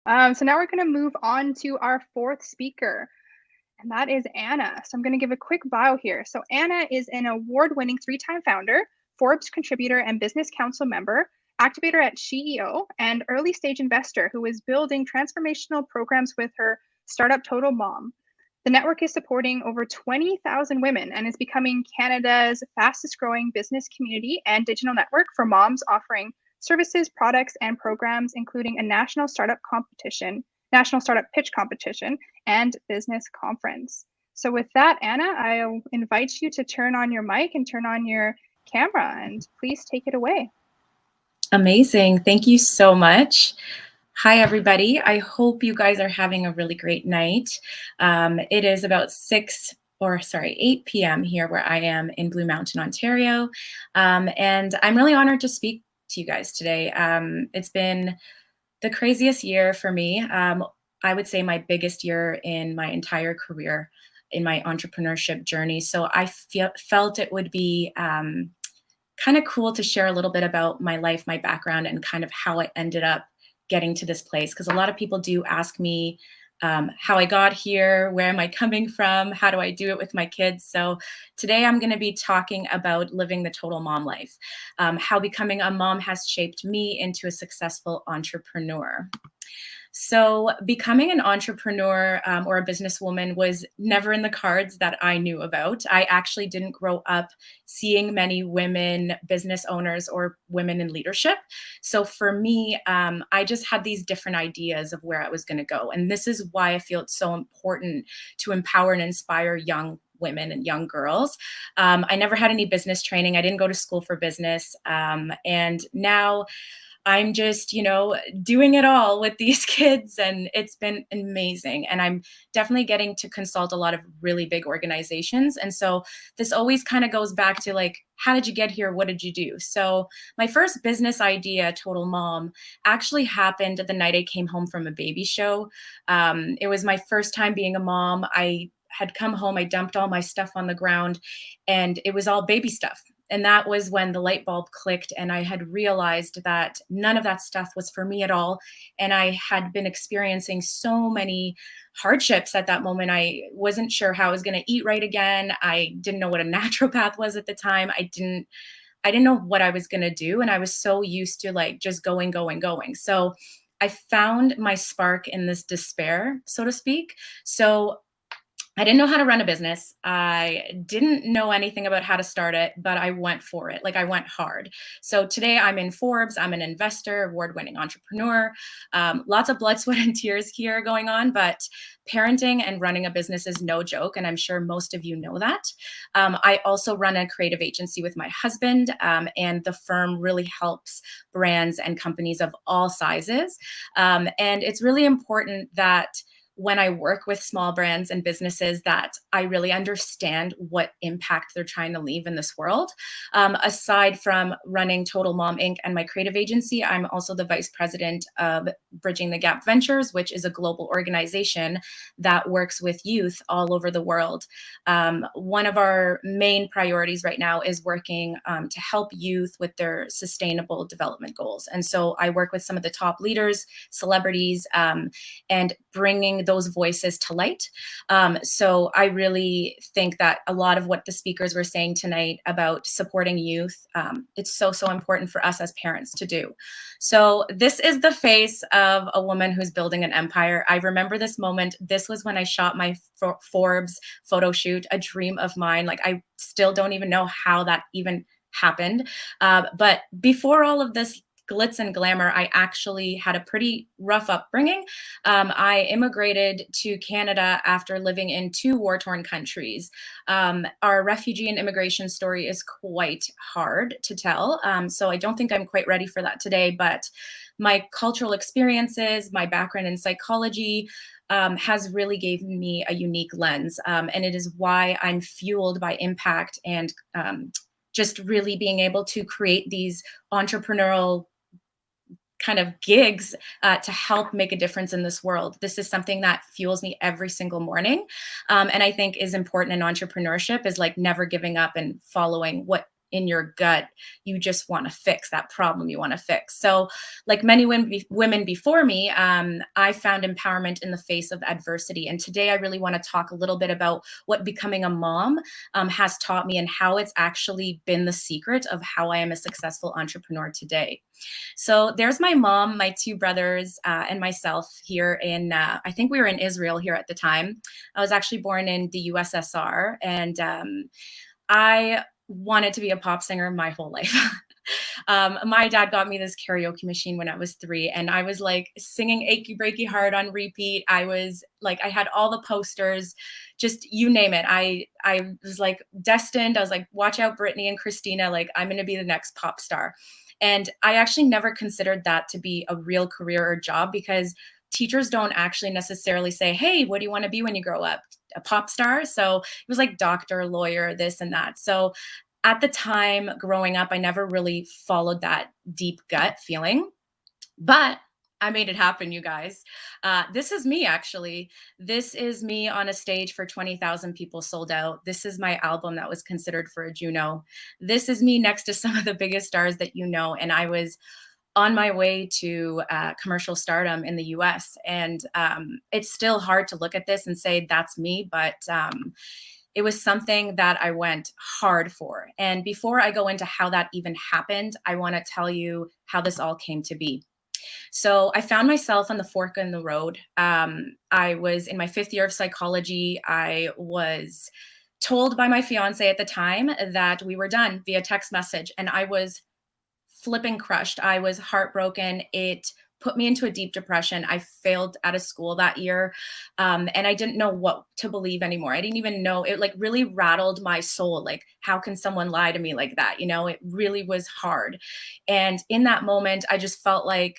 So now we're going to move on to our fourth speaker, and that is Anna. So I'm going to give a quick bio here. So Anna is an award-winning three-time founder, Forbes contributor and business council member, activator at CEO, and early-stage investor who is building transformational programs with her startup Total Mom. The network is supporting over 20,000 women and is becoming Canada's fastest growing business community and digital network for moms offering services, products, and programs, including a national startup pitch competition, and business conference. So with that, Anna, I'll invite you to turn on your mic and turn on your camera, and please take it away. Amazing. Thank you so much. Hi, everybody. I hope you guys are having a really great night. It is about 8 p.m. here where I am in Blue Mountain, Ontario. And I'm really honored to speak to you guys today. It's been the craziest year for me. I would say my biggest year in my entire career in my entrepreneurship journey. So I felt it would be kind of cool to share a little bit about my life, my background, and kind of how I ended up getting to this place. Because a lot of people do ask me how I got here, where am I coming from, how do I do it with my kids. So today I'm going to be talking about living the total mom life, how becoming a mom has shaped me into a successful entrepreneur. So becoming an entrepreneur or a businesswoman was never in the cards that I knew about. I actually didn't grow up seeing many women business owners or women in leadership. So for me, I just had these different ideas of where I was going to go. And this is why I feel it's so important to empower and inspire young women and young girls. I never had any business training. I didn't go to school for business. And now I'm just, doing it all with these kids, and it's been amazing. And I'm definitely getting to consult a lot of really big organizations. And so this always kind of goes back to like, how did you get here? What did you do? So my first business idea, Total Mom, actually happened the night I came home from a baby show. It was my first time being a mom. I had come home, I dumped all my stuff on the ground, and it was all baby stuff. And that was when the light bulb clicked, and I had realized that none of that stuff was for me at all. And I had been experiencing so many hardships at that moment. I wasn't sure how I was going to eat right again. I didn't know what a naturopath was at the time. I didn't know what I was going to do. And I was so used to like just going. So I found my spark in this despair, so to speak. So I didn't know how to run a business. I didn't know anything about how to start it, but I went for it. Like I went hard. So today I'm in Forbes. I'm an investor, award-winning entrepreneur. Lots of blood, sweat, and tears here going on, but parenting and running a business is no joke. And I'm sure most of you know that. I also run a creative agency with my husband, and the firm really helps brands and companies of all sizes. And it's really important that when I work with small brands and businesses that I really understand what impact they're trying to leave in this world. Aside from running Total Mom Inc. and my creative agency, I'm also the vice president of Bridging the Gap Ventures, which is a global organization that works with youth all over the world. One of our main priorities right now is working to help youth with their sustainable development goals. And so I work with some of the top leaders, celebrities, and bringing those voices to light. So I really think that a lot of what the speakers were saying tonight about supporting youth, it's so important for us as parents to do. So this is the face of a woman who's building an empire. I remember this moment. This was when I shot my Forbes photo shoot, a dream of mine. Like I still don't even know how that even happened. But before all of this glitz and glamour, I actually had a pretty rough upbringing. I immigrated to Canada after living in 2 war-torn countries. Our refugee and immigration story is quite hard to tell. So I don't think I'm quite ready for that today, but my cultural experiences, my background in psychology, has really given me a unique lens. And it is why I'm fueled by impact and just really being able to create these entrepreneurial kind of gigs to help make a difference in this world. This is something that fuels me every single morning. And I think is important in entrepreneurship is like never giving up and following what in your gut, you just want to fix that problem you want to fix. So like many women before me, I found empowerment in the face of adversity. And today I really want to talk a little bit about what becoming a mom has taught me and how it's actually been the secret of how I am a successful entrepreneur today. So there's my mom, my two brothers, and myself here in, I think we were in Israel here at the time. I was actually born in the USSR, and I wanted to be a pop singer my whole life. My dad got me this karaoke machine when I was 3, and I was like singing Achy Breaky Heart on repeat. I was like, I had all the posters, just you name it. I was like destined. I was like, watch out, Britney and Christina. Like, I'm going to be the next pop star. And I actually never considered that to be a real career or job, because teachers don't actually necessarily say, hey, what do you want to be when you grow up? A pop star? So it was like doctor, lawyer, this and that. So at the time growing up, I never really followed that deep gut feeling, but I made it happen, you guys. This is me, actually. This is me on a stage for 20,000 people sold out. This is my album that was considered for a Juno. This is me next to some of the biggest stars that you know. And I was on my way to commercial stardom in the US. And it's still hard to look at this and say that's me, but it was something that I went hard for. And before I go into how that even happened, I want to tell you how this all came to be. So I found myself on the fork in the road. I was in my 5th year of psychology. I was told by my fiance at the time that we were done via text message, and I was flipping crushed. I was heartbroken. It put me into a deep depression. I failed out of school that year. And I didn't know what to believe anymore. I didn't even know. It like really rattled my soul. Like, how can someone lie to me like that? You know, it really was hard. And in that moment, I just felt like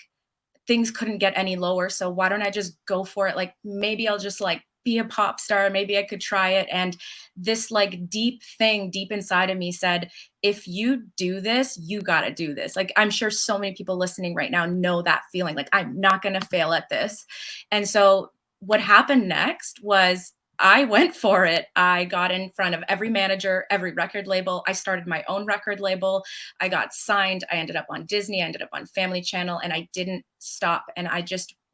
things couldn't get any lower. So why don't I just go for it? Like, maybe I'll just like be a pop star. Maybe I could try it. And this like deep thing deep inside of me said, if you do this, you got to do this. Like, I'm sure so many people listening right now know that feeling, like, I'm not going to fail at this. And so what happened next was I went for it. I got in front of every manager, every record label. I started my own record label. I got signed. I ended up on Disney. I ended up on Family Channel, and I didn't stop. And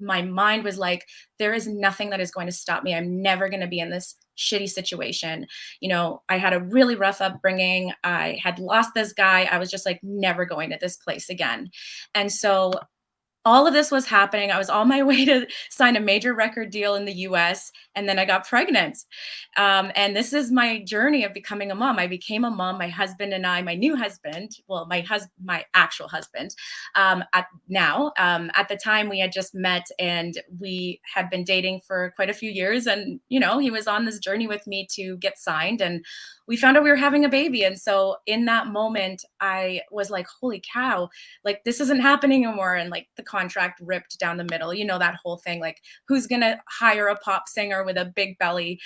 my mind was like, there is nothing that is going to stop me. I'm never going to be in this shitty situation. You know, I had a really rough upbringing. I had lost this guy. I was just like, never going to this place again. And so all of this was happening. I was on my way to sign a major record deal in the US, and then I got pregnant. And this is my journey of becoming a mom. I became a mom. My husband and I, my new husband, well, my actual husband, at the time we had just met, and we had been dating for quite a few years. And, you know, he was on this journey with me to get signed, and we found out we were having a baby. And so in that moment, I was like, holy cow, like, this isn't happening anymore. And like, the contract ripped down the middle, you know, that whole thing, like, who's gonna hire a pop singer with a big belly,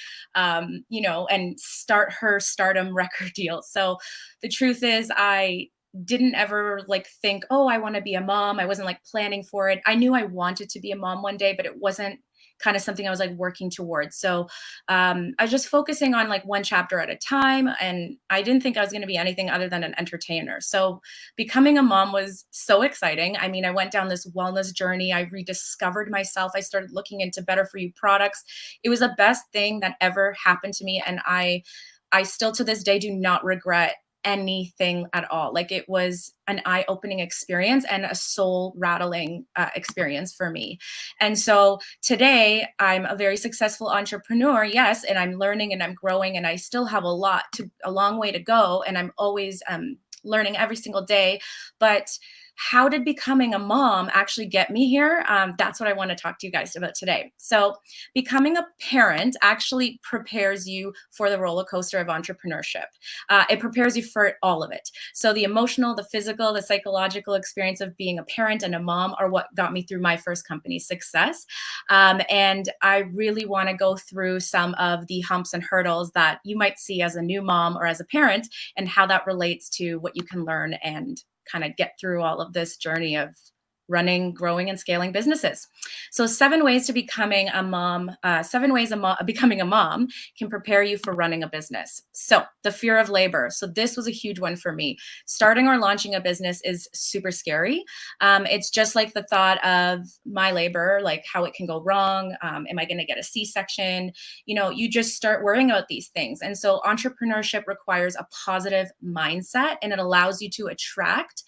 you know, and start her stardom record deal. So the truth is, I didn't ever like think, oh, I want to be a mom. I wasn't like planning for it. I knew I wanted to be a mom one day, but it wasn't kind of something I was like working towards. So I was just focusing on like one chapter at a time. And I didn't think I was going to be anything other than an entertainer. So becoming a mom was so exciting. I mean, I went down this wellness journey. I rediscovered myself. I started looking into better for you products. It was the best thing that ever happened to me. And I still to this day do not regret anything at all. Like, it was an eye-opening experience and a soul rattling experience for me. And so today I'm a very successful entrepreneur, yes, and I'm learning and I'm growing, and I still have a long way to go, and I'm always learning every single day. But how did becoming a mom actually get me here? That's what I want to talk to you guys about today. So becoming a parent actually prepares you for the roller coaster of entrepreneurship. It prepares you for all of it. So the emotional, the physical, the psychological experience of being a parent and a mom are what got me through my first company's success. And I really want to go through some of the humps and hurdles that you might see as a new mom or as a parent, and how that relates to what you can learn and kind of get through all of this journey of running, growing, and scaling businesses. So 7 ways to becoming a mom, 7 ways becoming a mom can prepare you for running a business. So the fear of labor. So this was a huge one for me. Starting or launching a business is super scary. It's just like the thought of my labor, like how it can go wrong. Am I going to get a C-section? You just start worrying about these things. And so entrepreneurship requires a positive mindset, and it allows you to attract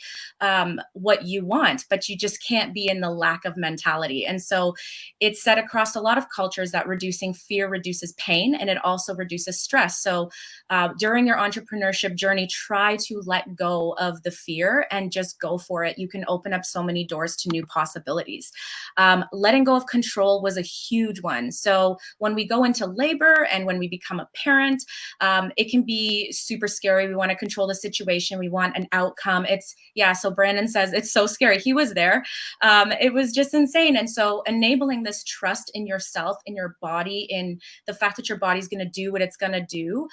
what you want, but you just can't be in the lack of mentality. And so it's said across a lot of cultures that reducing fear reduces pain, and it also reduces stress. So during your entrepreneurship journey, try to let go of the fear and just go for it. You can open up so many doors to new possibilities. Letting go of control was a huge one. So when we go into labor and when we become a parent, it can be super scary. We want to control the situation. We want an outcome. So Brandon says it's so scary. He was there. It was just insane. And so enabling this trust in yourself, in your body, in the fact that your body's going to do what it's going to do,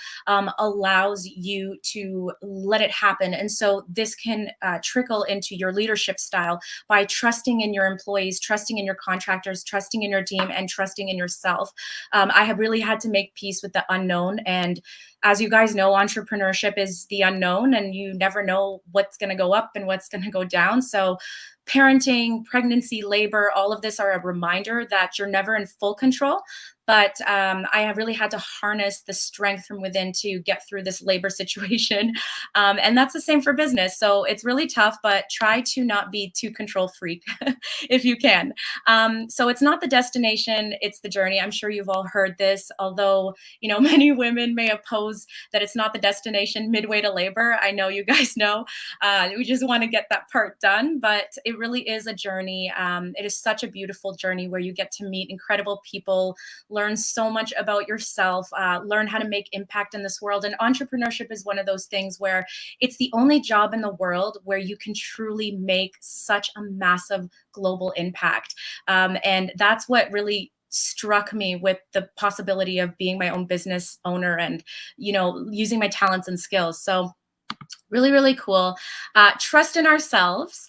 allows you to let it happen. And so this can trickle into your leadership style by trusting in your employees, trusting in your contractors, trusting in your team, and trusting in yourself. I have really had to make peace with the unknown. And as you guys know, entrepreneurship is the unknown, and you never know what's going to go up and what's going to go down. So parenting, pregnancy, labor, all of this are a reminder that you're never in full control. But I have really had to harness the strength from within to get through this labor situation. And that's the same for business. So it's really tough, but try to not be too control freak if you can. So it's not the destination, it's the journey. I'm sure you've all heard this, although, many women may oppose that it's not the destination midway to labor. I know you guys know. We just want to get that part done, but it really is a journey. It is such a beautiful journey where you get to meet incredible people, learn so much about yourself, learn how to make impact in this world. And entrepreneurship is one of those things where it's the only job in the world where you can truly make such a massive global impact. And that's what really struck me with the possibility of being my own business owner and, using my talents and skills. So really, really cool. Trust in ourselves.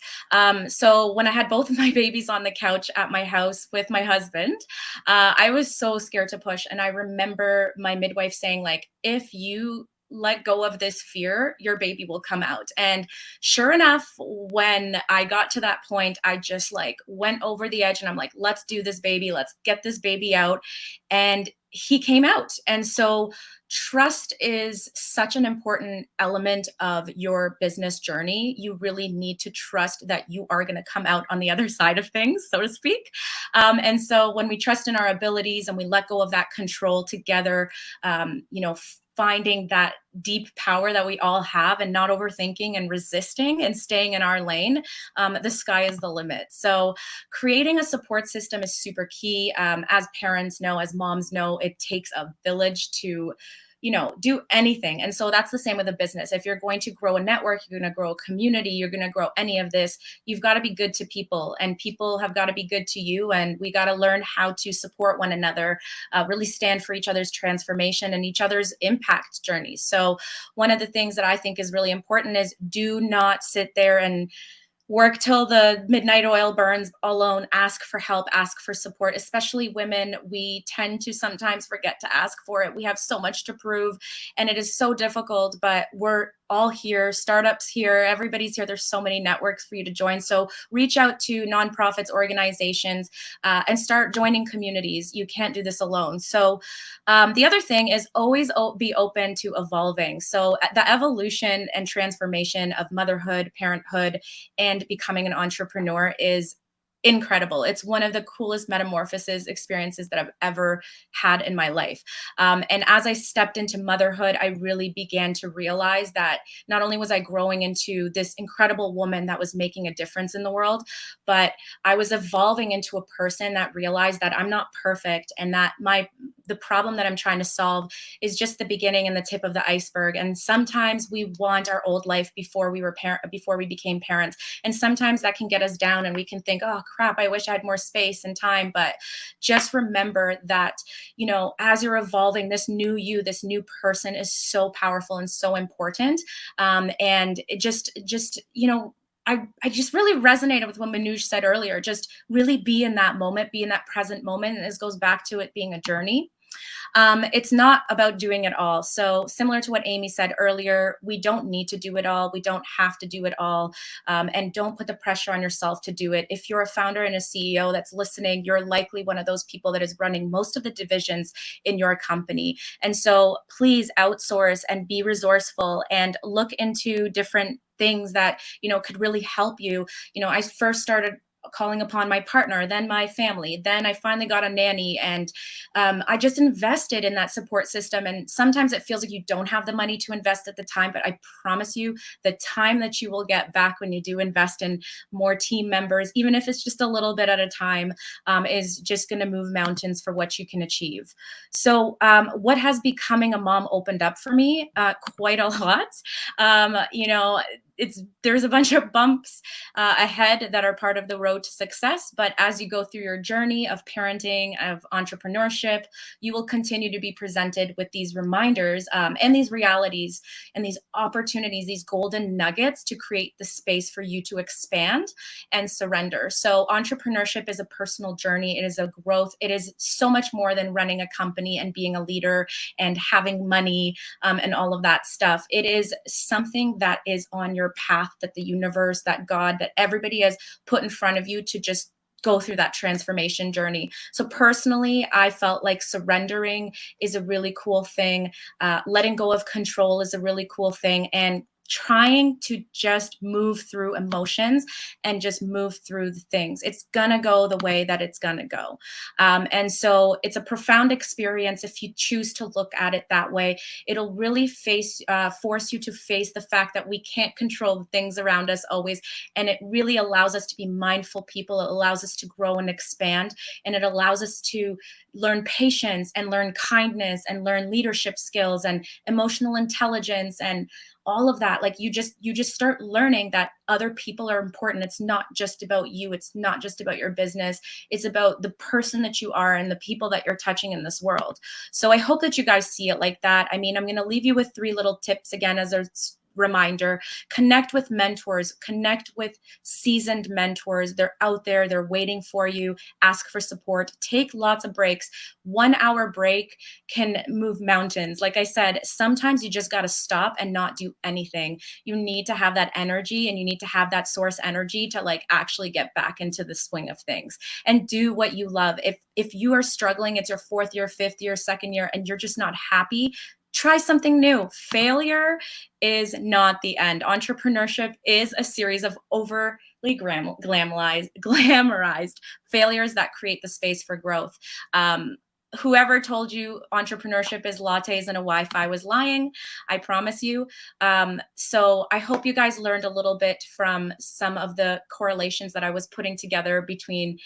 So when I had both of my babies on the couch at my house with my husband, I was so scared to push. And I remember my midwife saying, like, if you let go of this fear, your baby will come out. And sure enough, when I got to that point, I just went over the edge and I'm like, let's do this, baby. Let's get this baby out. And he came out. And so trust is such an important element of your business journey. You really need to trust that you are going to come out on the other side of things, so to speak. And so when we trust in our abilities and we let go of that control together, finding that deep power that we all have and not overthinking and resisting and staying in our lane, the sky is the limit. So creating a support system is super key. As parents know, as moms know, it takes a village to do anything. And so that's the same with a business. If you're going to grow a network, you're going to grow a community, you're going to grow any of this, you've got to be good to people, and people have got to be good to you. And we got to learn how to support one another, really stand for each other's transformation and each other's impact journeys. So one of the things that I think is really important is do not sit there and work till the midnight oil burns alone. Ask for help, ask for support. Especially women, we tend to sometimes forget to ask for it. We have so much to prove and it is so difficult, but we're all here, startups here, everybody's here. There's so many networks for you to join. So reach out to nonprofits, organizations, and start joining communities. You can't do this alone. So the other thing is always be open to evolving. So the evolution and transformation of motherhood, parenthood, and becoming an entrepreneur is incredible. It's one of the coolest metamorphosis experiences that I've ever had in my life. And as I stepped into motherhood, I really began to realize that not only was I growing into this incredible woman that was making a difference in the world, but I was evolving into a person that realized that I'm not perfect and that the problem that I'm trying to solve is just the beginning and the tip of the iceberg. And sometimes we want our old life before we became parents. And sometimes that can get us down and we can think, oh crap, I wish I had more space and time. But just remember that, as you're evolving, this new you, this new person is so powerful and so important. And it just I just really resonated with what Manoj said earlier. Just really be in that moment, be in that present moment. And this goes back to it being a journey. It's not about doing it all. So similar to what Amy said earlier, we don't need to do it all. We don't have to do it all. And don't put the pressure on yourself to do it. If you're a founder and a CEO that's listening, you're likely one of those people that is running most of the divisions in your company. And so please outsource and be resourceful and look into different things that, could really help you. I first started calling upon my partner, then my family, then I finally got a nanny, and I just invested in that support system. And sometimes it feels like you don't have the money to invest at the time, but I promise you the time that you will get back when you do invest in more team members, even if it's just a little bit at a time, is just going to move mountains for what you can achieve. So what has becoming a mom opened up for me? Quite a lot. There's a bunch of bumps ahead that are part of the road to success. But as you go through your journey of parenting, of entrepreneurship, you will continue to be presented with these reminders and these realities and these opportunities, these golden nuggets to create the space for you to expand and surrender. So entrepreneurship is a personal journey. It is a growth. It is so much more than running a company and being a leader and having money and all of that stuff. It is something that is on your path, that the universe, that God, that everybody has put in front of you to just go through that transformation journey. So personally, I felt like surrendering is a really cool thing. Letting go of control is a really cool thing. And trying to just move through emotions and just move through the things. It's gonna go the way that it's gonna go. And so it's a profound experience if you choose to look at it that way. It'll really force you to face the fact that we can't control the things around us always. And it really allows us to be mindful people. It allows us to grow and expand. And it allows us to learn patience and learn kindness and learn leadership skills and emotional intelligence and all of that. Like you just start learning that other people are important. It's not just about you. It's not just about your business. It's about the person that you are and the people that you're touching in this world. So I hope that you guys see it like that. I mean, I'm going to leave you with 3 little tips again as a reminder. Connect with mentors, connect with seasoned mentors. They're out there, they're waiting for you. Ask for support, take lots of breaks. 1 hour break can move mountains. Like I said, sometimes you just got to stop and not do anything. You need to have that energy and you need to have that source energy to like actually get back into the swing of things and do what you love. If you are struggling, it's your 4th year, 5th year, 2nd year, and you're just not happy, try something new. Failure is not the end. Entrepreneurship is a series of overly glamorized failures that create the space for growth. Whoever told you entrepreneurship is lattes and a Wi-Fi was lying, I promise you. So I hope you guys learned a little bit from some of the correlations that I was putting together between,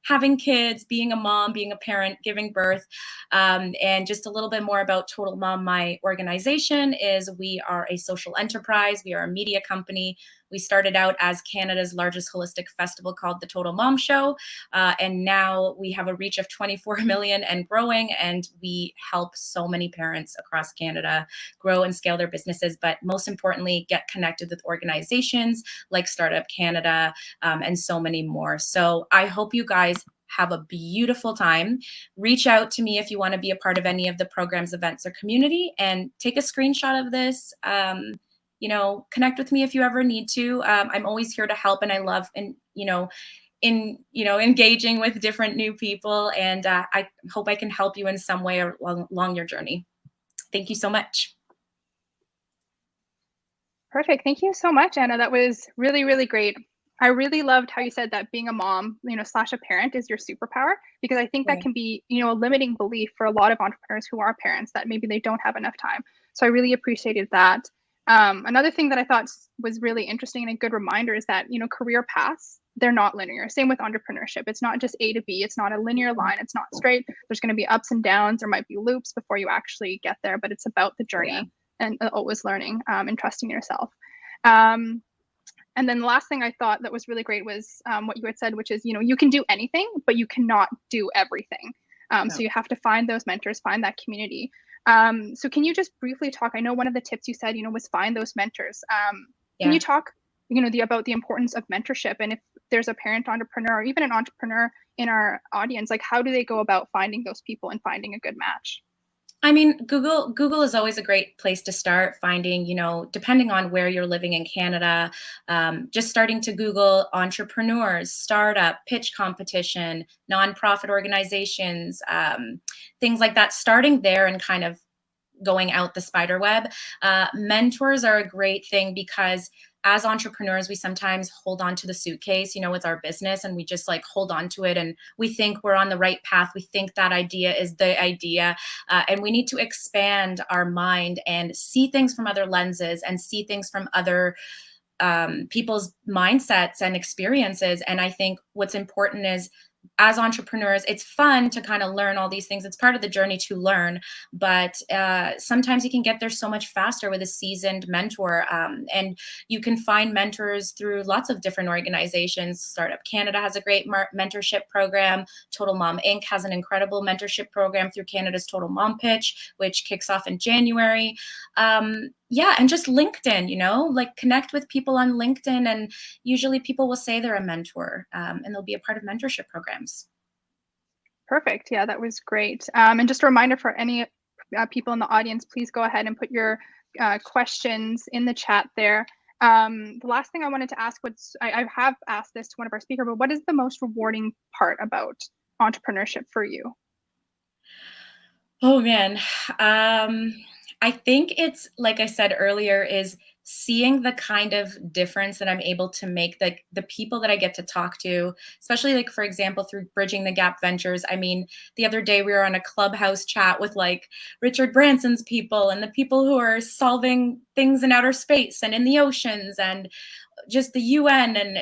having kids, being a mom, being a parent, giving birth, and just a little bit more about Total Mom. My organization is, we are a social enterprise. We are a media company. We started out as Canada's largest holistic festival called the Total Mom Show. And now we have a reach of 24 million and growing. And we help so many parents across Canada grow and scale their businesses. But most importantly, get connected with organizations like Startup Canada and so many more. So I hope you guys have a beautiful time. Reach out to me if you want to be a part of any of the programs, events, or community, and take a screenshot of this. Connect with me if you ever need to. I'm always here to help, and I love engaging with different new people. And I hope I can help you in some way along your journey. Thank you so much. Perfect. Thank you so much, Anna. That was really, really great. I really loved how you said that being a mom, / a parent is your superpower, because I think that can be, a limiting belief for a lot of entrepreneurs who are parents, that maybe they don't have enough time. So I really appreciated that. Another thing that I thought was really interesting and a good reminder is that, career paths, they're not linear. Same with entrepreneurship. It's not just A to B. It's not a linear line. It's not straight. There's going to be ups and downs. There might be loops before you actually get there, but it's about the journey and always learning and trusting yourself. And then the last thing I thought that was really great was what you had said, which is, you can do anything, but you cannot do everything. So you have to find those mentors, find that community. So can you just briefly talk? I know one of the tips you said, was find those mentors. Can you talk about the importance of mentorship. And if there's a parent entrepreneur or even an entrepreneur in our audience, like how do they go about finding those people and finding a good match? I mean, Google is always a great place to start finding, depending on where you're living in Canada, just starting to Google entrepreneurs, startup, pitch competition, nonprofit organizations, things like that, starting there and kind of going out the spider web. Mentors are a great thing because as entrepreneurs, we sometimes hold on to the suitcase, it's our business, and we just like hold on to it and we think we're on the right path. We think that idea is the idea. And we need to expand our mind and see things from other lenses and see things from other people's mindsets and experiences. And I think what's important is, as entrepreneurs, it's fun to kind of learn all these things. It's part of the journey to learn, but sometimes you can get there so much faster with a seasoned mentor. And you can find mentors through lots of different organizations. Startup Canada has a great mentorship program. Total Mom Inc. has an incredible mentorship program through Canada's Total Mom Pitch, which kicks off in January. Yeah, and just LinkedIn, like connect with people on LinkedIn, and usually people will say they're a mentor, and they'll be a part of mentorship programs. Perfect. Yeah, that was great. And just a reminder for any people in the audience, please go ahead and put your questions in the chat there. The last thing I wanted to ask, I have asked this to one of our speakers, but what is the most rewarding part about entrepreneurship for you? Oh man. I think it's, like I said earlier, is seeing the kind of difference that I'm able to make, the people that I get to talk to, especially like, for example, through Bridging the Gap Ventures. I mean, the other day we were on a Clubhouse chat with like Richard Branson's people and the people who are solving things in outer space and in the oceans and just the UN. And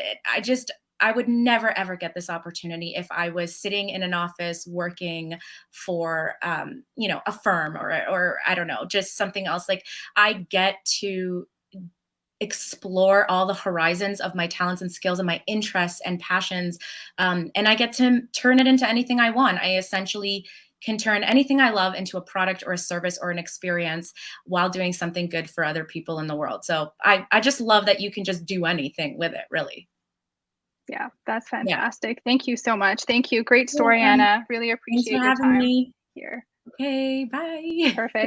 I would never, ever get this opportunity if I was sitting in an office working for, a firm or I don't know, just something else. Like, I get to explore all the horizons of my talents and skills and my interests and passions. And I get to turn it into anything I want. I essentially can turn anything I love into a product or a service or an experience while doing something good for other people in the world. So I just love that you can just do anything with it, really. Yeah, that's Yeah. fantastic. Thank you so much. Thank you. Great You're story, welcome. Anna. Really Thanks for appreciate your having time me. here. Okay, bye. Perfect.